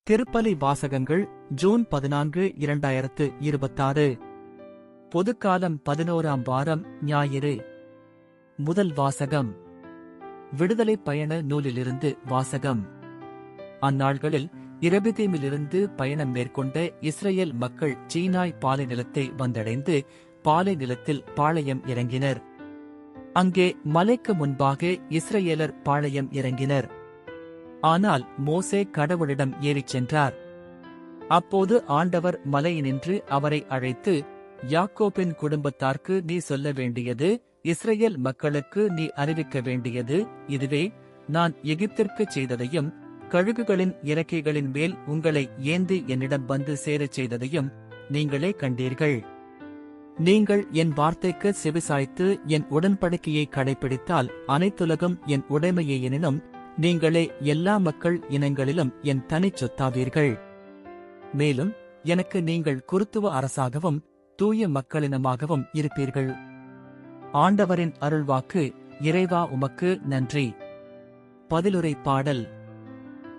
திருப்பலி வாசகங்கள் ஜூன் 14, 2026. பொதுக்காலம் 11ஆம் வாரம் ஞாயிறு. முதல் வாசகம் விடுதலை பயண நூலிலிருந்து வாசகம். அந்நாள்களில் இரபிதீமிலிருந்து பயணம் மேற்கொண்ட இஸ்ரேல் மக்கள் சீனாய் பாலை நிலத்தை வந்தடைந்து பாலை நிலத்தில் பாளையம் இறங்கினர். அங்கே மலைக்கு முன்பாக இஸ்ரேலர் பாளையம் இறங்கினர். ஆனால் மோசே கடவுளிடம் ஏறிச் சென்றார். அப்போது ஆண்டவர் மலையினின்று அவரை அழைத்து, யாக்கோபின் குடும்பத்தார்க்கு நீ சொல்ல வேண்டியது, இஸ்ரேல் மக்களுக்கு நீ அறிவிக்க வேண்டியது இதுவே: நான் எகிப்திற்குச் செய்ததையும் கழுகுகளின் இறக்கைகளின் மேல் உங்களை ஏந்தி என்னிடம் வந்து சேரச் செய்ததையும் நீங்களே கண்டீர்கள். நீங்கள் என் வார்த்தைக்கு செவிசாய்த்து என் உடன்படிக்கையை கடைபிடித்தால் அனைத்துலகம் என் உடைமையே எனினும் நீங்களே எல்லா மக்கள் இனங்களிலும் என் தனிச் சொத்தாவீர்கள். மேலும் எனக்கு நீங்கள் குருத்துவ அரசாகவும் தூய மக்களினமாகவும் இருப்பீர்கள். ஆண்டவரின் அருள்வாக்கு. இறைவா, உமக்கு நன்றி. பதிலுரை பாடல்.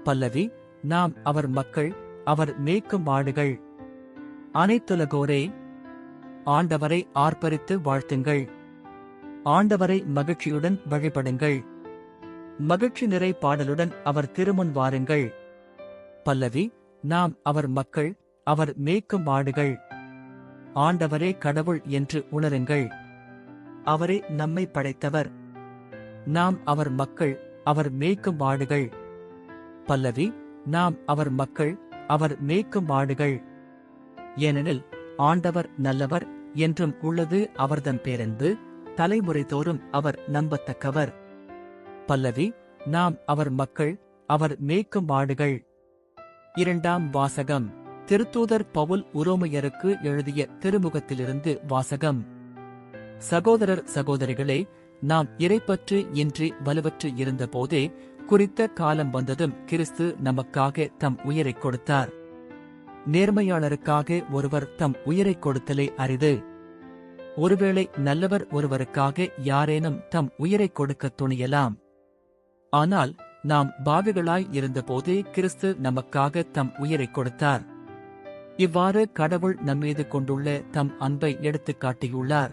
பல்லவி. நாம் அவர் மக்கள், அவர் மேய்க்கும் மாடுகள். அனைத்துலகோரே, ஆண்டவரை ஆர்ப்பரித்து வாழ்த்துங்கள். ஆண்டவரை மகிழ்ச்சியுடன் வழிபடுங்கள். மகிழ்ச்சி நிறை பாடலுடன் அவர் திருமுன் வாருங்கள். பல்லவி. நாம் அவர் மக்கள், அவர் மேய்க்கும் மாடுகள். ஆண்டவரே கடவுள் என்று உணருங்கள். அவரே நம்மை படைத்தவர். நாம் அவர் மக்கள், அவர் மேய்க்கும் மாடுகள். பல்லவி. நாம் அவர் மக்கள், அவர் மேய்க்கும் மாடுகள். ஏனெனில் ஆண்டவர் நல்லவர், என்றும் உள்ளது அவர்தம் பேரன்பு, தலைமுறை தோறும் அவர் நம்பத்தக்கவர். பல்லவி. நாம் அவர் மக்கள், அவர் மேய்க்கும் மாடுகள். இரண்டாம் வாசகம். திருத்தூதர் பவுல் உரோமையருக்கு எழுதிய திருமுகத்திலிருந்து வாசகம். சகோதரர் சகோதரிகளே, நாம் இறைப்பற்று இன்றி வலுவற்று இருந்தபோதே குறித்த காலம் வந்ததும் கிறிஸ்து நமக்காக தம் உயிரைக் கொடுத்தார். நேர்மையாளருக்காக ஒருவர் தம் உயிரைக் கொடுத்தலே அரிது. ஒருவேளை நல்லவர் ஒருவருக்காக யாரேனும் தம் உயிரைக் கொடுக்கத் துணியலாம். ஆனால் நாம் பாவிகளாய் இருந்தபோதே கிறிஸ்து நமக்காக தம் உயிரைக் கொடுத்தார். இவ்வாறு கடவுள் நம்மீது கொண்டுள்ள தம் அன்பை எடுத்துக் காட்டியுள்ளார்.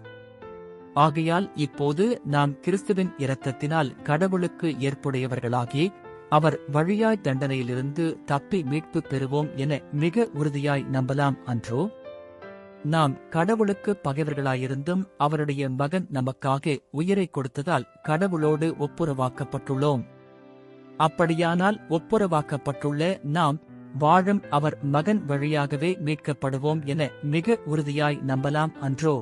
ஆகையால் இப்போது நாம் கிறிஸ்துவின் இரத்தத்தினால் கடவுளுக்கு ஏற்புடையவர்களாகி அவர் வழியாய் தண்டனையிலிருந்து தப்பி மீட்பு பெறுவோம் என மிக உறுதியாய் நம்பலாம் அன்றோ? நாம் கடவுளுக்கு பகைவர்களாயிருந்தும் அவருடைய மகன் நமக்காக உயிரைக் கொடுத்ததால் கடவுளோடு ஒப்புரவாக்கப்பட்டுள்ளோம். அப்படியானால் ஒப்புரவாக்கப்பட்டுள்ள நாம் வாழும் அவர் மகன் வழியாகவே மீட்கப்படுவோம் என மிக உறுதியாய் நம்பலாம் அன்றோ?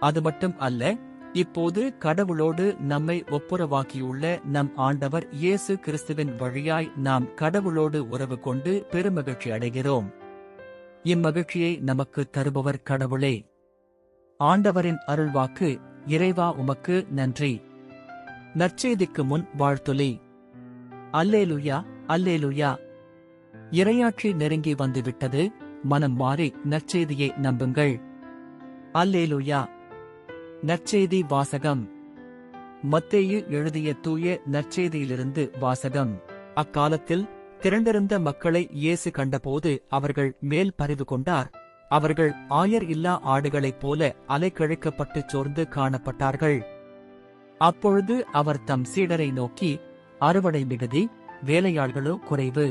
அது மட்டும் அல்ல, இப்போது கடவுளோடு நம்மை ஒப்புரவாக்கியுள்ள நம் ஆண்டவர் இயேசு கிறிஸ்துவின் வழியாய் நாம் கடவுளோடு உறவு கொண்டு பெருமகிழ்ச்சி அடைகிறோம். இம்மகிழ்ச்சியை நமக்கு தருபவர் கடவுளே. ஆண்டவரின் அருள்வாக்கு. இறைவா, உமக்கு நன்றி. நற்செய்திக்கு முன் வாழ்த்துலி. அல்லேலுயா, அல்லேலுயா. இறையாட்சி நெருங்கி வந்துவிட்டது. மனம் மாறி நற்செய்தியை நம்புங்கள். அல்லேலுயா. நற்செய்தி வாசகம். மத்தேயு எழுதிய தூய நற்செய்தியிலிருந்து வாசகம். அக்காலத்தில் திரண்டிருந்த மக்களை இயேசு கண்டபோது அவர்கள் மேல் பரிவு கொண்டார். அவர்கள் ஆயர் இல்லா ஆடுகளைப் போல அலைக்கழிக்கப்பட்டுச் சோர்ந்து காணப்பட்டார்கள். அப்பொழுது அவர் தம் சீடரை நோக்கி, அறுவடை மிகுதி, வேலையாள்களோ குறைவு.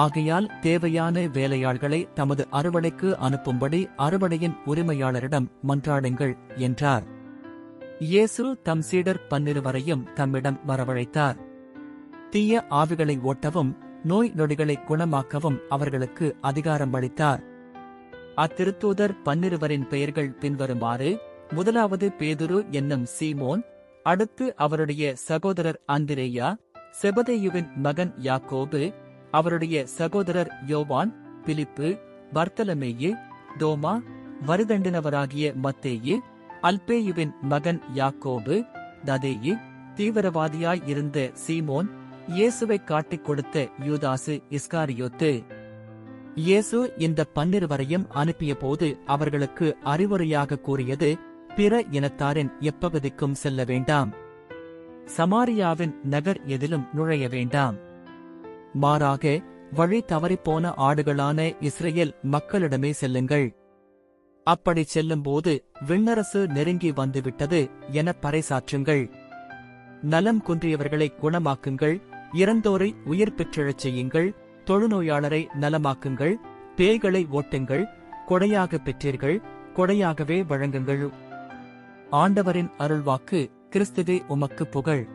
ஆகையால் தேவையான வேலையாள்களை தமது அறுவடைக்கு அனுப்பும்படி அறுவடையின் உரிமையாளரிடம் மன்றாடுங்கள் என்றார். இயேசு தம் சீடர் 12 தம்மிடம் வரவழைத்தார். தீய ஆவிகளை ஓட்டவும் நோய் நொடிகளை குணமாக்கவும் அவர்களுக்கு அதிகாரம் அளித்தார். அத்திருத்தூதர் 12 பெயர்கள் பின்வருமாறு: முதலாவது பேதுரு என்னும் சீமோன், அடுத்து அவருடைய சகோதரர் அந்திரேயா, செபதேயுவின் மகன் யாக்கோபு, அவருடைய சகோதரர் யோவான், பிலிப்பு, பர்த்தலமேயு, தோமா, வரிதண்டினவராகிய மத்தேயு, அல்பேயுவின் மகன் யாக்கோபு, ததேயு, தீவிரவாதியாய் இருந்த சீமோன், இயேசுவை காட்டிக் கொடுத்த யூதாசு இஸ்காரியோத்து. இயேசு இந்த 12 அனுப்பிய போது அவர்களுக்கு அறிவுரையாக கூறியது: பிற இனத்தாரின் எப்பகுதிக்கும் செல்ல வேண்டாம். சமாரியாவின் நகர் எதிலும் நுழைய வேண்டாம். மாறாக வழி தவறிப்போன ஆடுகளான இஸ்ரேல் மக்களிடமே செல்லுங்கள். அப்படிச் செல்லும்போது விண்ணரசு நெருங்கி வந்துவிட்டது என பறைசாற்றுங்கள். நலம் குன்றியவர்களை குணமாக்குங்கள், இறந்தோரை உயிர் பெற்றெழச் செய்யுங்கள், தொழுநோயாளரை நலமாக்குங்கள், பேய்களை ஓட்டுங்கள், கொடையாகப் பெற்றீர்கள், கொடையாகவே வழங்குங்கள். ஆண்டவரின் அருள்வாக்கு. கிறிஸ்துவே உமக்கு புகழ்.